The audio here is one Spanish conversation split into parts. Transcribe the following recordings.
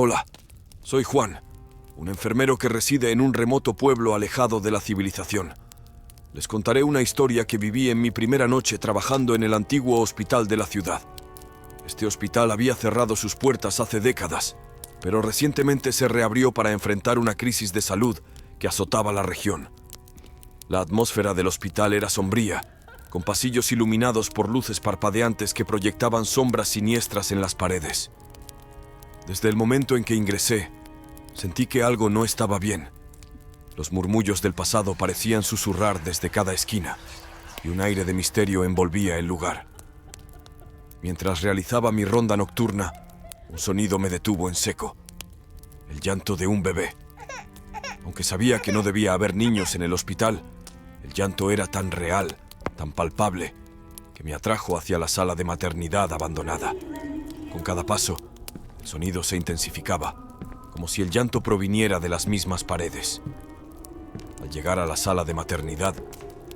Hola, soy Juan, un enfermero que reside en un remoto pueblo alejado de la civilización. Les contaré una historia que viví en mi primera noche trabajando en el antiguo hospital de la ciudad. Este hospital había cerrado sus puertas hace décadas, pero recientemente se reabrió para enfrentar una crisis de salud que azotaba la región. La atmósfera del hospital era sombría, con pasillos iluminados por luces parpadeantes que proyectaban sombras siniestras en las paredes. Desde el momento en que ingresé, sentí que algo no estaba bien. Los murmullos del pasado parecían susurrar desde cada esquina, y un aire de misterio envolvía el lugar. Mientras realizaba mi ronda nocturna, un sonido me detuvo en seco: el llanto de un bebé. Aunque sabía que no debía haber niños en el hospital, el llanto era tan real, tan palpable, que me atrajo hacia la sala de maternidad abandonada. Con cada paso, el sonido se intensificaba, como si el llanto proviniera de las mismas paredes. Al llegar a la sala de maternidad,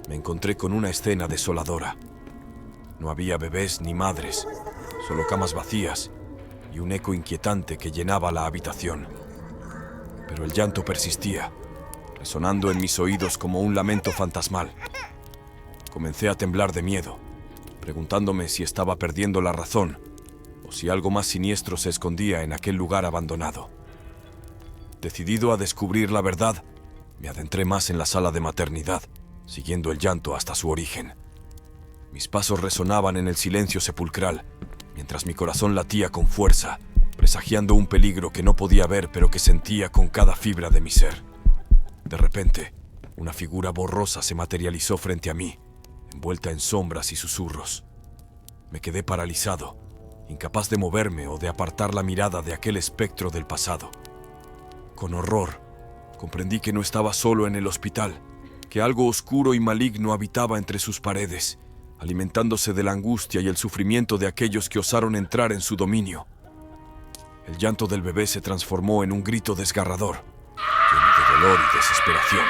me encontré con una escena desoladora. No había bebés ni madres, solo camas vacías y un eco inquietante que llenaba la habitación. Pero el llanto persistía, resonando en mis oídos como un lamento fantasmal. Comencé a temblar de miedo, preguntándome si estaba perdiendo la razón o si algo más siniestro se escondía en aquel lugar abandonado. Decidido a descubrir la verdad, me adentré más en la sala de maternidad, siguiendo el llanto hasta su origen. Mis pasos resonaban en el silencio sepulcral, mientras mi corazón latía con fuerza, presagiando un peligro que no podía ver pero que sentía con cada fibra de mi ser. De repente, una figura borrosa se materializó frente a mí, envuelta en sombras y susurros. Me quedé paralizado, incapaz de moverme o de apartar la mirada de aquel espectro del pasado. Con horror, comprendí que no estaba solo en el hospital, que algo oscuro y maligno habitaba entre sus paredes, alimentándose de la angustia y el sufrimiento de aquellos que osaron entrar en su dominio. El llanto del bebé se transformó en un grito desgarrador, lleno de dolor y desesperación.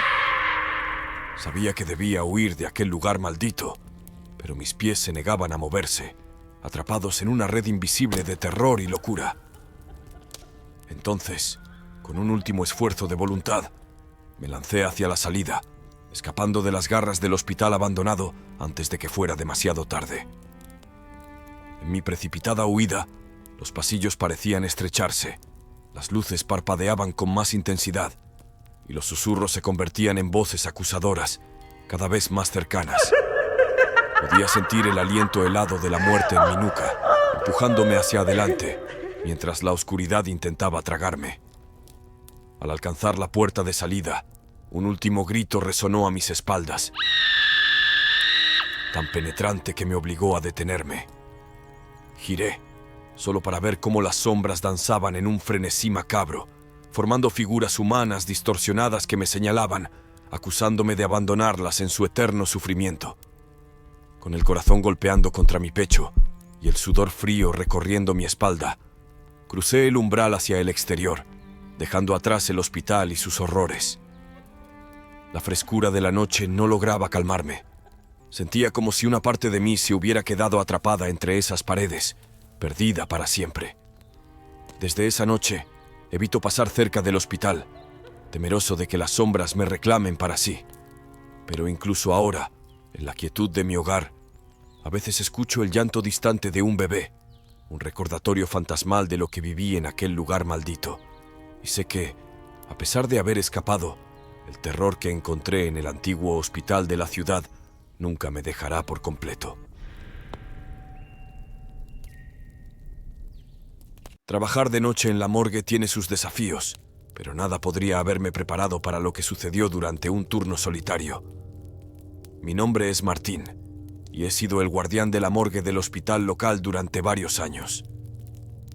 Sabía que debía huir de aquel lugar maldito, pero mis pies se negaban a moverse, atrapados en una red invisible de terror y locura. Entonces, con un último esfuerzo de voluntad, me lancé hacia la salida, escapando de las garras del hospital abandonado antes de que fuera demasiado tarde. En mi precipitada huida, los pasillos parecían estrecharse, las luces parpadeaban con más intensidad y los susurros se convertían en voces acusadoras, cada vez más cercanas. Podía sentir el aliento helado de la muerte en mi nuca, empujándome hacia adelante, mientras la oscuridad intentaba tragarme. Al alcanzar la puerta de salida, un último grito resonó a mis espaldas, tan penetrante que me obligó a detenerme. Giré, solo para ver cómo las sombras danzaban en un frenesí macabro, formando figuras humanas distorsionadas que me señalaban, acusándome de abandonarlas en su eterno sufrimiento. Con el corazón golpeando contra mi pecho y el sudor frío recorriendo mi espalda, crucé el umbral hacia el exterior, dejando atrás el hospital y sus horrores. La frescura de la noche no lograba calmarme. Sentía como si una parte de mí se hubiera quedado atrapada entre esas paredes, perdida para siempre. Desde esa noche, evito pasar cerca del hospital, temeroso de que las sombras me reclamen para sí. Pero incluso ahora, en la quietud de mi hogar, a veces escucho el llanto distante de un bebé, un recordatorio fantasmal de lo que viví en aquel lugar maldito. Y sé que, a pesar de haber escapado, el terror que encontré en el antiguo hospital de la ciudad nunca me dejará por completo. Trabajar de noche en la morgue tiene sus desafíos, pero nada podría haberme preparado para lo que sucedió durante un turno solitario. Mi nombre es Martín, y he sido el guardián de la morgue del hospital local durante varios años.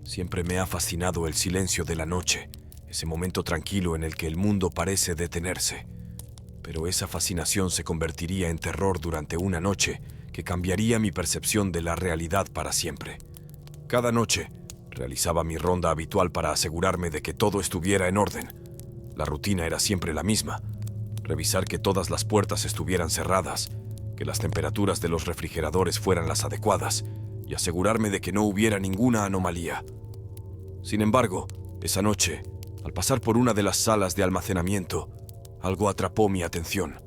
Siempre me ha fascinado el silencio de la noche, ese momento tranquilo en el que el mundo parece detenerse. Pero esa fascinación se convertiría en terror durante una noche que cambiaría mi percepción de la realidad para siempre. Cada noche, realizaba mi ronda habitual para asegurarme de que todo estuviera en orden. La rutina era siempre la misma: revisar que todas las puertas estuvieran cerradas, que las temperaturas de los refrigeradores fueran las adecuadas y asegurarme de que no hubiera ninguna anomalía. Sin embargo, Esa noche, al pasar por una de las salas de almacenamiento, algo atrapó mi atención.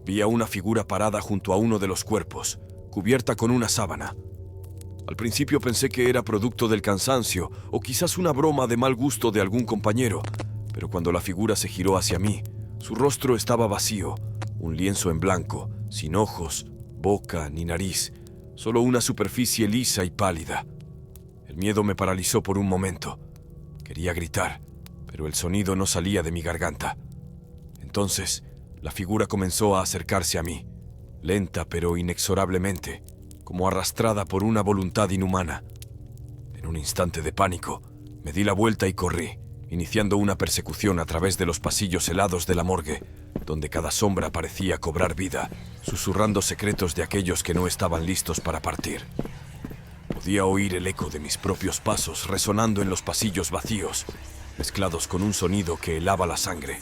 Vi a una figura parada junto a uno de los cuerpos, cubierta con una sábana. Al principio pensé que era producto del cansancio o quizás una broma de mal gusto de algún compañero, pero cuando la figura se giró hacia mí, su rostro estaba vacío, un lienzo en blanco, sin ojos, boca ni nariz, solo una superficie lisa y pálida. El miedo me paralizó por un momento. Quería gritar, pero el sonido no salía de mi garganta. Entonces, la figura comenzó a acercarse a mí, lenta pero inexorablemente, como arrastrada por una voluntad inhumana. En un instante de pánico, me di la vuelta y corrí, iniciando una persecución a través de los pasillos helados de la morgue, donde cada sombra parecía cobrar vida, susurrando secretos de aquellos que no estaban listos para partir. Podía oír el eco de mis propios pasos resonando en los pasillos vacíos, mezclados con un sonido que helaba la sangre,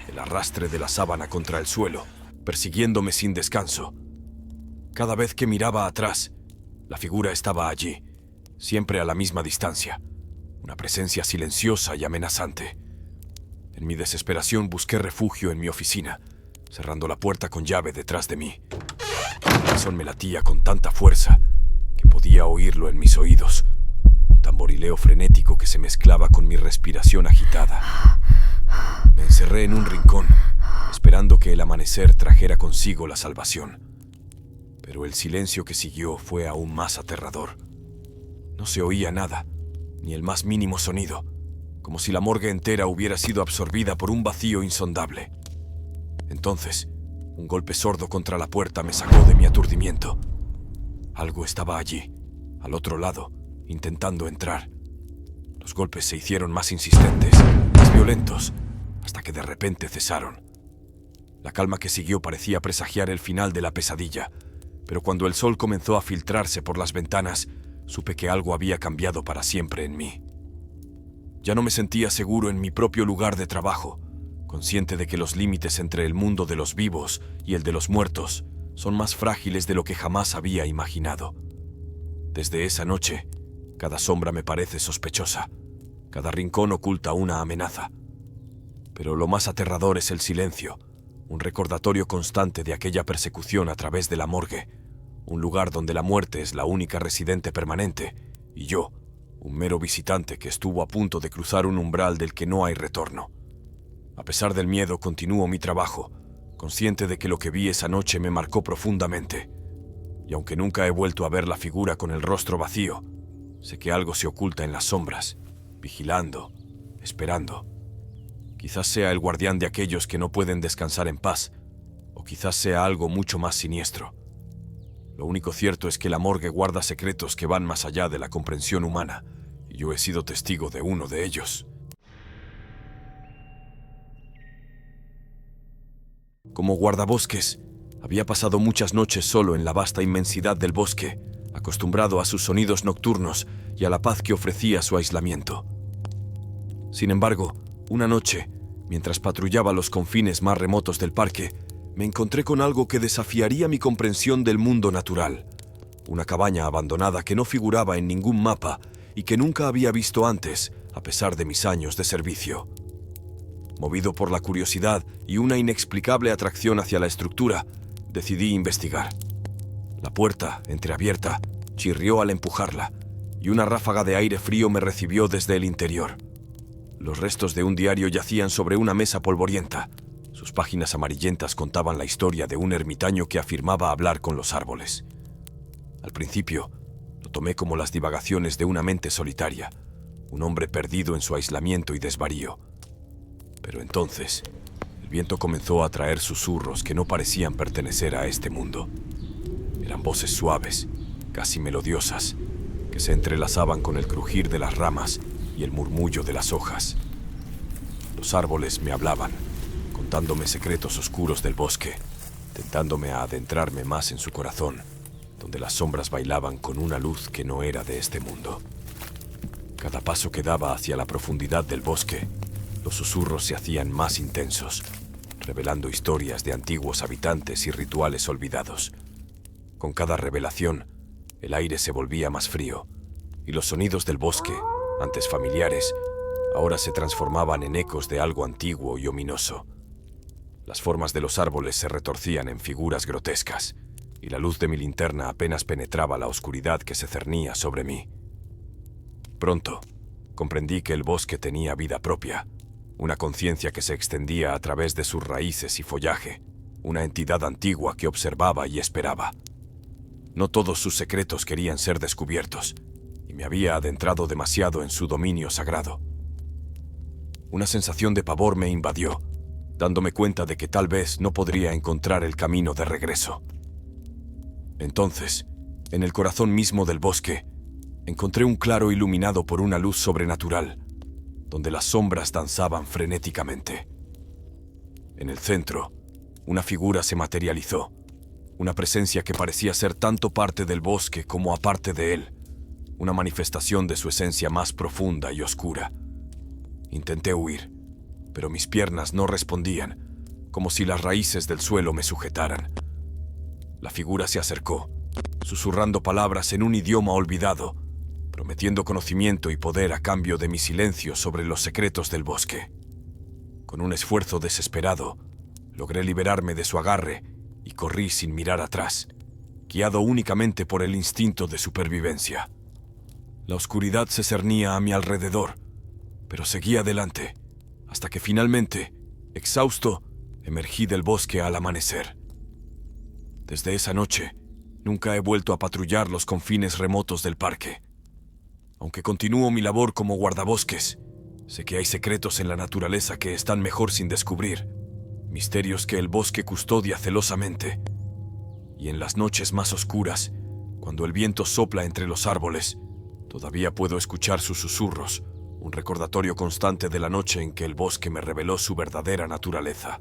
el arrastre de la sábana contra el suelo, persiguiéndome sin descanso. Cada vez que miraba atrás, la figura estaba allí, siempre a la misma distancia, una presencia silenciosa y amenazante. En mi desesperación busqué refugio en mi oficina, cerrando la puerta con llave detrás de mí. El corazón me latía con tanta fuerza que podía oírlo en mis oídos, un tamborileo frenético que se mezclaba con mi respiración agitada. Me encerré en un rincón, esperando que el amanecer trajera consigo la salvación. Pero el silencio que siguió fue aún más aterrador. No se oía nada, ni el más mínimo sonido, como si la morgue entera hubiera sido absorbida por un vacío insondable. Entonces, un golpe sordo contra la puerta me sacó de mi aturdimiento. Algo estaba allí, al otro lado, intentando entrar. Los golpes se hicieron más insistentes, más violentos, hasta que de repente cesaron. La calma que siguió parecía presagiar el final de la pesadilla, pero cuando el sol comenzó a filtrarse por las ventanas, supe que algo había cambiado para siempre en mí. Ya no me sentía seguro en mi propio lugar de trabajo, consciente de que los límites entre el mundo de los vivos y el de los muertos son más frágiles de lo que jamás había imaginado. Desde esa noche, cada sombra me parece sospechosa, cada rincón oculta una amenaza. Pero lo más aterrador es el silencio, un recordatorio constante de aquella persecución a través de la morgue, un lugar donde la muerte es la única residente permanente, y yo, un mero visitante que estuvo a punto de cruzar un umbral del que no hay retorno. A pesar del miedo, continúo mi trabajo, consciente de que lo que vi esa noche me marcó profundamente. Y aunque nunca he vuelto a ver la figura con el rostro vacío, sé que algo se oculta en las sombras, vigilando, esperando. Quizás sea el guardián de aquellos que no pueden descansar en paz, o quizás sea algo mucho más siniestro. Lo único cierto es que la morgue guarda secretos que van más allá de la comprensión humana, y yo he sido testigo de uno de ellos. Como guardabosques, había pasado muchas noches solo en la vasta inmensidad del bosque, acostumbrado a sus sonidos nocturnos y a la paz que ofrecía su aislamiento. Sin embargo, una noche, mientras patrullaba los confines más remotos del parque, me encontré con algo que desafiaría mi comprensión del mundo natural. Una cabaña abandonada que no figuraba en ningún mapa y que nunca había visto antes, a pesar de mis años de servicio. Movido por la curiosidad y una inexplicable atracción hacia la estructura, decidí investigar. La puerta, entreabierta, chirrió al empujarla, y una ráfaga de aire frío me recibió desde el interior. Los restos de un diario yacían sobre una mesa polvorienta. Sus páginas amarillentas contaban la historia de un ermitaño que afirmaba hablar con los árboles. Al principio, lo tomé como las divagaciones de una mente solitaria, un hombre perdido en su aislamiento y desvarío. Pero entonces, el viento comenzó a traer susurros que no parecían pertenecer a este mundo. Eran voces suaves, casi melodiosas, que se entrelazaban con el crujir de las ramas y el murmullo de las hojas. Los árboles me hablaban, contándome secretos oscuros del bosque, tentándome a adentrarme más en su corazón, donde las sombras bailaban con una luz que no era de este mundo. Cada paso que daba hacia la profundidad del bosque, los susurros se hacían más intensos, revelando historias de antiguos habitantes y rituales olvidados. Con cada revelación, el aire se volvía más frío, y los sonidos del bosque, antes familiares, ahora se transformaban en ecos de algo antiguo y ominoso. Las formas de los árboles se retorcían en figuras grotescas, y la luz de mi linterna apenas penetraba la oscuridad que se cernía sobre mí. Pronto, comprendí que el bosque tenía vida propia, una conciencia que se extendía a través de sus raíces y follaje, una entidad antigua que observaba y esperaba. No todos sus secretos querían ser descubiertos, y me había adentrado demasiado en su dominio sagrado. Una sensación de pavor me invadió, dándome cuenta de que tal vez no podría encontrar el camino de regreso. Entonces, en el corazón mismo del bosque, encontré un claro iluminado por una luz sobrenatural, donde las sombras danzaban frenéticamente. En el centro, una figura se materializó, una presencia que parecía ser tanto parte del bosque como aparte de él, una manifestación de su esencia más profunda y oscura. Intenté huir, pero mis piernas no respondían, como si las raíces del suelo me sujetaran. La figura se acercó, susurrando palabras en un idioma olvidado, prometiendo conocimiento y poder a cambio de mi silencio sobre los secretos del bosque. Con un esfuerzo desesperado, logré liberarme de su agarre y corrí sin mirar atrás, guiado únicamente por el instinto de supervivencia. La oscuridad se cernía a mi alrededor, pero seguí adelante, hasta que finalmente, exhausto, emergí del bosque al amanecer. Desde esa noche, nunca he vuelto a patrullar los confines remotos del parque. Aunque continúo mi labor como guardabosques, sé que hay secretos en la naturaleza que están mejor sin descubrir, misterios que el bosque custodia celosamente. Y en las noches más oscuras, cuando el viento sopla entre los árboles, todavía puedo escuchar sus susurros, un recordatorio constante de la noche en que el bosque me reveló su verdadera naturaleza.